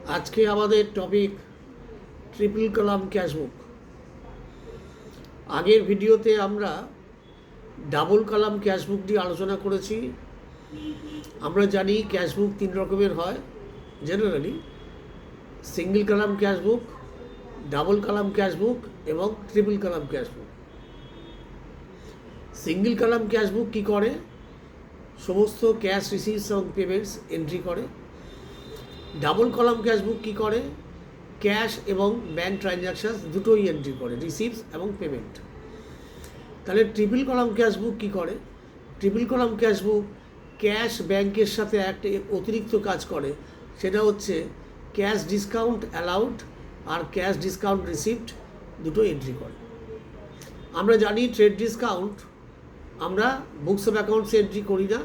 আজকে আমাদের topic triple column cashbook. আগের ভিডিওতে আমরা ডাবল কলাম ক্যাশবুক নিয়ে আলোচনা করেছি। আমরা জানি ক্যাশবুক তিন রকমের হয় generally: single column cashbook, double column cashbook এবং triple column cashbook. Single column cashbook কী করে? সমস্ত ক্যাশ রিসিভস এবং পেমেন্টস এন্ট্রি করে। ডাবল কলাম ক্যাশবুক কী করে? ক্যাশ এবং ব্যাঙ্ক ট্রানজ্যাকশানস দুটোই এন্ট্রি করে, রিসিভস এবং পেমেন্ট। তাহলে ট্রিপল কলাম ক্যাশবুক কী করে? ট্রিপল কলাম ক্যাশবুক ক্যাশ ব্যাংকের সাথে একটা অতিরিক্ত কাজ করে, সেটা হচ্ছে ক্যাশ ডিসকাউন্ট অ্যালাউড আর ক্যাশ ডিসকাউন্ট রিসিভড দুটো এন্ট্রি করে। আমরা জানি ট্রেড ডিসকাউন্ট আমরা বুকস অফ অ্যাকাউন্টসে এন্ট্রি করি না,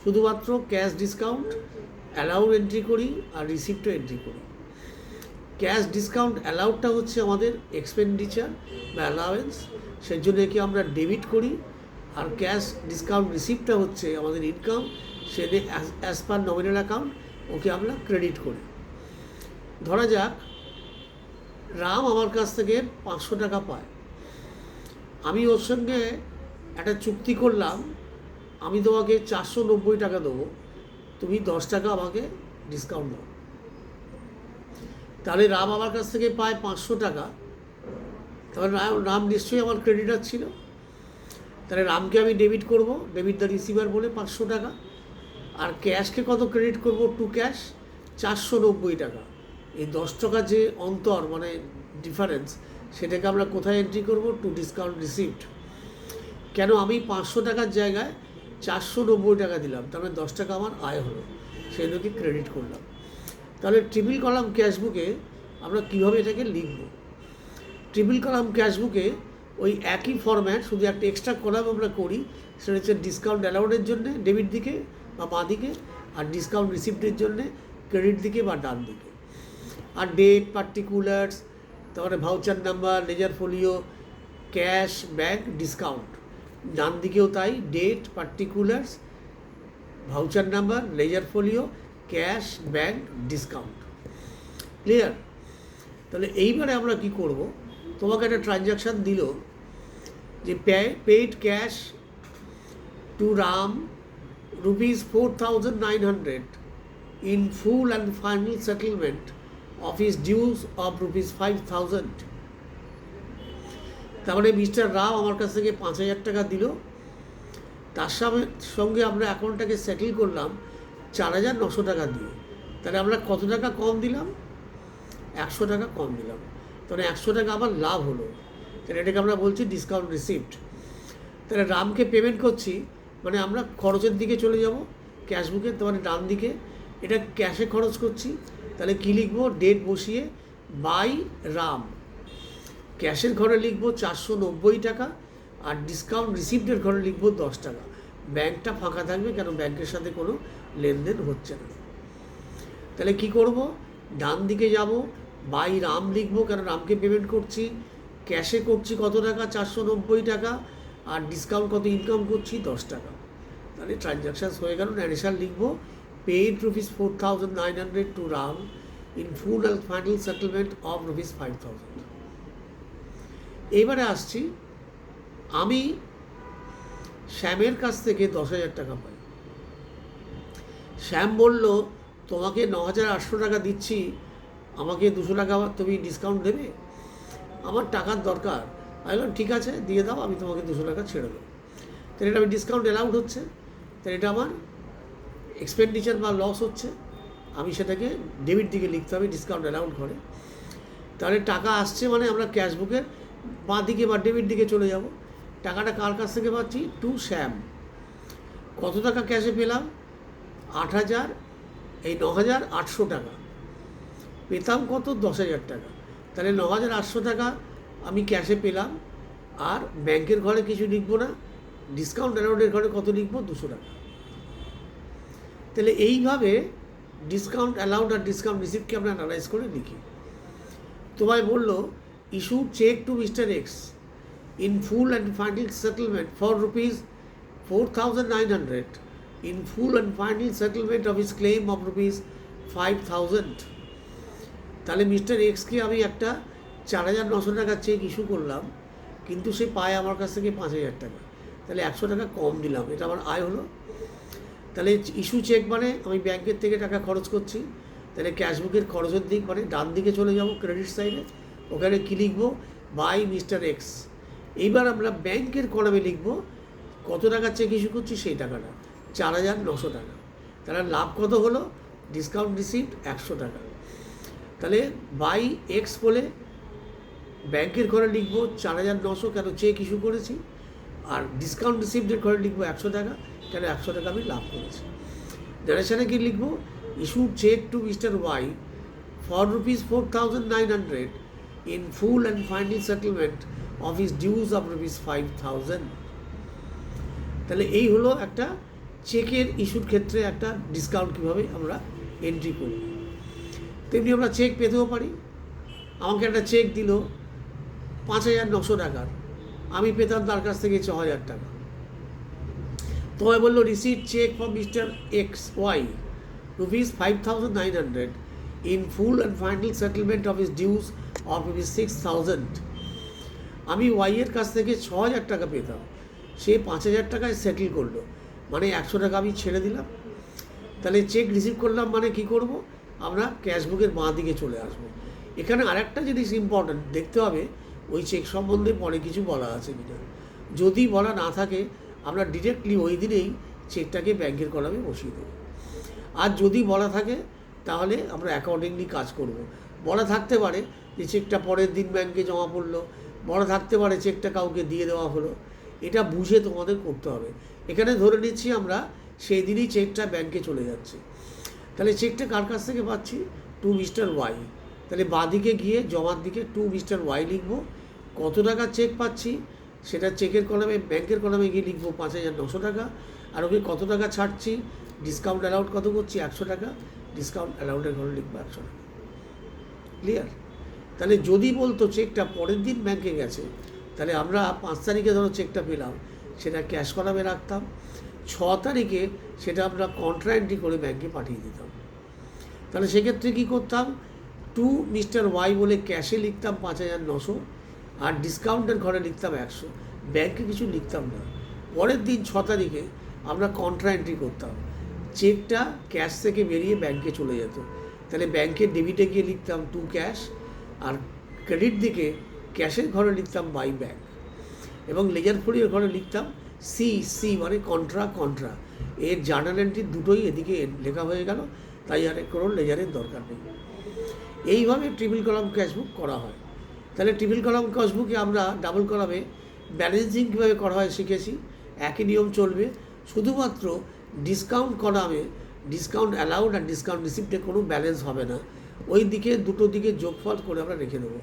শুধুমাত্র ক্যাশ ডিসকাউন্ট অ্যালাউড এন্ট্রি করি আর রিসিপ্টও এন্ট্রি করি। ক্যাশ ডিসকাউন্ট অ্যালাউডটা হচ্ছে আমাদের এক্সপেন্ডিচার বা অ্যালাওয়েন্স, সেই জন্য কি আমরা ডেবিট করি, আর ক্যাশ ডিসকাউন্ট রিসিপ্টটা হচ্ছে আমাদের ইনকাম, সেটা অ্যাজ পার নমিনাল অ্যাকাউন্ট ওকে আমরা ক্রেডিট করি। ধরা যাক রাম আমার কাছ থেকে 500 টাকা পায়, আমি ওর সঙ্গে একটা চুক্তি করলাম, আমি তোমাকে 490 টাকা দেবো, তুমি 10 টাকা আমাকে ডিসকাউন্ট দাও। তাহলে রাম আমার কাছ থেকে পায় 500 টাকা, তাহলে রাম নিশ্চয়ই আমার ক্রেডিটার ছিল। তাহলে রামকে আমি ডেবিট করব, ডেবিট দ্য রিসিভার বলে 500 টাকা। আর ক্যাশকে কত ক্রেডিট করব? টু ক্যাশ 490 টাকা। এই 10 টাকা যে অন্তর মানে ডিফারেন্স, সেটাকে আমরা কোথায় এন্ট্রি করব? To discount received. কেন? আমি 500 টাকার জায়গায় 490 টাকা দিলাম, তার মানে 10 টাকা আমার আয় হলো, সেগুলোকে ক্রেডিট করলাম। তাহলে ট্রিপল কলাম ক্যাশবুকে আমরা কীভাবে এটাকে লিখব? ট্রিপল কলাম ক্যাশবুকে ওই একই ফরম্যাট, শুধু একটা এক্সট্রা কলাম আমরা করি, সেটা হচ্ছে ডিসকাউন্ট অ্যালাউডের জন্যে ডেবিট দিকে বা বাঁ দিকে, আর ডিসকাউন্ট রিসিপ্টের জন্যে ক্রেডিট দিকে বা ডান দিকে। আর ডেট, পার্টিকুলার্স, তারপরে voucher number, ledger folio, cash, bank, discount. ডান দিকেও তাই, date, particulars, voucher number, ledger folio, cash, bank, discount. Clear? তাহলে এইবারে আমরা কি করব? তোমাকে একটা ট্রানজ্যাকশান দিল যে paid cash to Ram ₹4,900 in full and final settlement of his dues of ₹5,000। তারপরে মিস্টার রাম আমার কাছ থেকে 5,000 টাকা দিল, তার সঙ্গে আমরা অ্যাকাউন্টটাকে সেটেল করলাম 4,900 টাকা দিয়ে। তাহলে আমরা কত টাকা কম দিলাম? 100 টাকা কম দিলাম। তাহলে 100 টাকা আবার লাভ হলো, তাহলে এটাকে আমরা বলছি ডিসকাউন্ট রিসিপ্ট। তাহলে রামকে পেমেন্ট করছি, মানে আমরা খরচের দিকে চলে যাব ক্যাশবুকে, মানে ডান দিকে এটা ক্যাশে খরচ করছি। তাহলে কী লিখবো? ডেট বসিয়ে বাই রাম, ক্যাশের ঘরে লিখবো 490 টাকা, আর ডিসকাউন্ট রিসিপ্টের ঘরে লিখবো 10 টাকা। ব্যাংকটা ফাঁকা থাকবে, কেন ব্যাংকের সাথে কোনো লেনদেন হচ্ছে না। তাহলে কি করব? ডান দিকে যাব, বাই রাম লিখবো, কেন রামকে পেমেন্ট করছি, ক্যাশে করছি কত টাকা? 490 টাকা, আর ডিসকাউন্ট কত ইনকাম করছি? 10 টাকা। তাহলে ট্রানজ্যাকশানস হয়ে গেল। ন্যারেশন লিখবো, paid ₹4,900 to Ram in full and final settlement of ₹5,000। এইবারে আসছি, আমি শ্যামের কাছ থেকে 10,000 টাকা পাই। শ্যাম বলল, তোমাকে 9,800 টাকা দিচ্ছি, আমাকে 200 টাকা তুমি ডিসকাউন্ট দেবে, আমার টাকার দরকার। আমি বললাম ঠিক আছে, দিয়ে দাও, আমি তোমাকে 200 টাকা ছেড়ে দেবো। তাহলে এটা আমি ডিসকাউন্ট অ্যালাউড হচ্ছে, তাহলে এটা আমার এক্সপেন্ডিচার বা লস হচ্ছে, আমি সেটাকে ডেবিট দিকে লিখতে হবে ডিসকাউন্ট অ্যালাউড করে। তাহলে টাকা আসছে, মানে আমরা ক্যাশবুকের বাঁ দিকে বা ডেবিট দিকে চলে যাব। টাকাটা কার কাছ থেকে পাচ্ছি? টু শ্যাম। কত টাকা ক্যাশে পেলাম? 8,000, এই 9,800 টাকা পেতাম। কত? 10,000 টাকা। তাহলে 9,800 টাকা আমি ক্যাশে পেলাম, আর ব্যাংকের ঘরে কিছু লিখবো না, ডিসকাউন্ট অ্যালাউডের ঘরে কত লিখবো? 200 টাকা। তাহলে এইভাবে ডিসকাউন্ট অ্যালাউড আর ডিসকাউন্ট রিসিপ্টকে আমরা অ্যানালাইজ করে লিখি। তোমায় বললো, issue cheque to mister X in full and final settlement for ₹4,900 in full and final settlement of his claim of ₹5,000. তাহলে মিস্টার এক্সকে আমি একটা 4,900 টাকার চেক ইস্যু করলাম, কিন্তু সে পায় আমার কাছ থেকে 5,000 টাকা, তাহলে 100 টাকা কম দিলাম, এটা আমার আয় হলো। তাহলে ইস্যু চেক মানে আমি ব্যাংকের থেকে টাকা খরচ করছি, তাহলে ক্যাশবুকের খরচের দিক মানে ডান দিকে চলে যাব ক্রেডিট সাইডে, ওখানে কী লিখবো, বাই মিস্টার এক্স। এইবার আমরা ব্যাংকের কলামে লিখবো কত টাকা চেক ইস্যু করছি সেই টাকাটা, 4,900 টাকা। তাহলে লাভ কত হলো, ডিসকাউন্ট রিসিপ্ট 100 টাকা। তাহলে বাই এক্স বলে ব্যাংকের ঘরে লিখবো 4,900, কেন চেক ইস্যু করেছি, আর ডিসকাউন্ট রিসিপ্টের ঘরে লিখবো 100 টাকা, কেন 100 টাকা আমি লাভ করেছি। নারেশনে কি লিখবো, issued cheque to mister Y for ₹4,900 in full and final settlement of his dues of ₹5,000। তাহলে এই হলো একটা চেকের ইস্যুর ক্ষেত্রে একটা ডিসকাউন্ট কীভাবে আমরা এন্ট্রি করি। তেমনি আমরা চেক পেতেও পারি। আমাকে একটা চেক দিল 5,900 টাকার, আমি পেতাম তার কাছ থেকে 6,000 টাকা। তোমায় বললো receipt cheque for mister X Y ₹5,900 in full and final settlement of his dues of ₹6,000। আমি ওয়াইয়ের কাছ থেকে 6,000 টাকা পেতাম, সে 5,000 টাকায় সেটেল করলো, মানে 100 টাকা আমি ছেড়ে দিলাম। তাহলে চেক রিসিভ করলাম মানে কি করব, আমরা ক্যাশবুকের বাঁ দিকে চলে আসব। এখানে আরেকটা জিনিস ইম্পর্ট্যান্ট দেখতে হবে, ওই চেক সম্বন্ধে পরে কিছু বলা আছে কিনা। যদি বলা না থাকে আমরা ডিরেক্টলি ওই দিনেই চেকটাকে ব্যাংকের কলামে বসিয়ে দেবো। আর যদি বলা থাকে তাহলে আমরা অ্যাকর্ডিংলি কাজ করব। বলা থাকতে পারে যে চেকটা পরের দিন ব্যাংকে জমা পড়লো, বলা থাকতে পারে চেকটা কাউকে দিয়ে দেওয়া হলো, এটা বুঝে তোমাদের করতে হবে। এখানে ধরে নিচ্ছি আমরা সেই দিনই চেকটা ব্যাংকে চলে যাচ্ছে। তাহলে চেকটা কার কাছ থেকে পাচ্ছি, টু মিস্টার ওয়াই। তাহলে বাঁদিকে গিয়ে জমার দিকে টু মিস্টার ওয়াই লিখবো, কত টাকা চেক পাচ্ছি সেটা চেকের কলামে ব্যাংকের কলামে গিয়ে লিখবো 5,900 টাকা, আর ওকে কত টাকা ছাড়ছি, ডিসকাউন্ট অ্যালাউড কত করছি 100 টাকা, ডিসকাউন্ট অ্যালাউডের ঘরে লিখবো 100 টাকা। ক্লিয়ার? তাহলে যদি বলতো চেকটা পরের দিন ব্যাংকে গেছে, তাহলে আমরা 5 তারিখে ধরো চেকটা পেলাম, সেটা ক্যাশ কলামে রাখতাম, 6 তারিখে সেটা আমরা কন্ট্রা এন্ট্রি করে ব্যাংকে পাঠিয়ে দিতাম। তাহলে সেক্ষেত্রে কী করতাম, টু মিস্টার ওয়াই বলে ক্যাশে লিখতাম 5,900, আর ডিসকাউন্টের ঘরে লিখতাম 100, ব্যাংকে কিছু লিখতাম না। পরের দিন 6 তারিখে আমরা কন্ট্রা এন্ট্রি করতাম, চেকটা ক্যাশ থেকে বেরিয়ে ব্যাংকে চলে যেত। তাহলে ব্যাংকের ডেবিটে গিয়ে লিখতাম টু ক্যাশ, আর ক্রেডিট দিকে ক্যাশের ঘরে লিখতাম বাই ব্যাংক, এবং লেজার ফরির ঘরে লিখতাম সি মানে কন্ট্রা। এর জার্নাল এন্ট্রি দুটোই এদিকে লেখা হয়ে গেল, তাই আর কোনো লেজারের দরকার নেই। এইভাবে ট্রিপল কলাম ক্যাশবুক করা হয়। তাহলে ট্রিপল কলাম ক্যাশবুকে আমরা ডাবল কলামে ব্যালেন্সিং কীভাবে করা হয় শিখেছি, একই নিয়ম চলবে, শুধুমাত্র ডিসকাউন্ট কলামে ডিসকাউন্ট অ্যালাউড আর ডিসকাউন্ট রিসিপ্টে কোনো ব্যালেন্স হবে না, ওই দিকে দুটো দিকে যোগফল করে আমরা রেখে দেবো।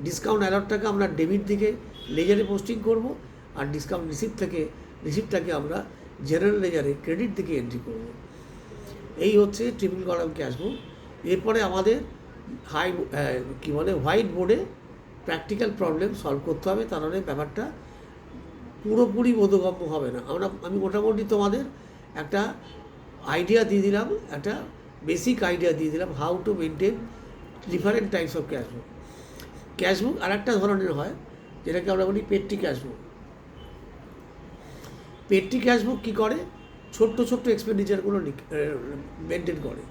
ডিসকাউন্ট অ্যালাউডটাকে আমরা ডেবিট দিকে লেজারে পোস্টিং করব, আর ডিসকাউন্ট রিসিপ্টটাকে আমরা জেনারেল লেজারে ক্রেডিট দিকে এন্ট্রি করব। এই হচ্ছে ট্রিপল কলাম ক্যাশবুক। এরপরে আমাদের হোয়াইট বোর্ডে প্র্যাকটিক্যাল প্রবলেম সলভ করতে হবে, তাহলে ব্যাপারটা পুরোপুরি বোধগম্য হবে না। আমি মোটামুটি তোমাদের একটা আইডিয়া দিয়ে দিলাম, একটা বেসিক আইডিয়া দিয়ে দিলাম how to maintain different types of cashbook. আর একটা ধরনের হয় যেটাকে আমরা বলি পেট্রি ক্যাশবুক। পেট্রি ক্যাশবুক কী করে, ছোট্ট এক্সপেন্ডিচারগুলো মেনটেন করে,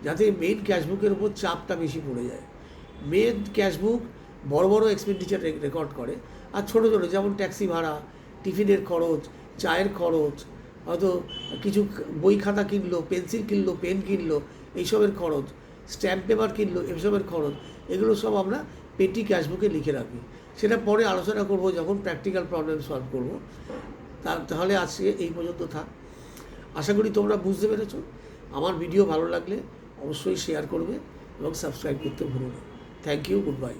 যাতে মেইন ক্যাশবুকের উপর চাপটা বেশি পড়ে যায়। মেন ক্যাশবুক বড় এক্সপেন্ডিচার রেকর্ড করে, আর ছোটো যেমন ট্যাক্সি ভাড়া, টিফিনের খরচ, চায়ের খরচ, হয়তো কিছু বই খাতা কিনলো, পেন্সিল কিনলো, পেন কিনলো, এইসবের খরচ, স্ট্যাম্প পেপার কিনলো, এসবের খরচ, এগুলো সব আমরা পেট্রি ক্যাশবুকে লিখে রাখি। সেটা পরে আলোচনা করব যখন প্র্যাকটিক্যাল প্রবলেম সলভ করব। তাহলে আজকে এই পর্যন্ত থাক। আশা করি তোমরা বুঝতে পেরেছো। আমার ভিডিও ভালো লাগলে অবশ্যই শেয়ার করবে এবং সাবস্ক্রাইব করতে ভুলো না। Thank you, good bye.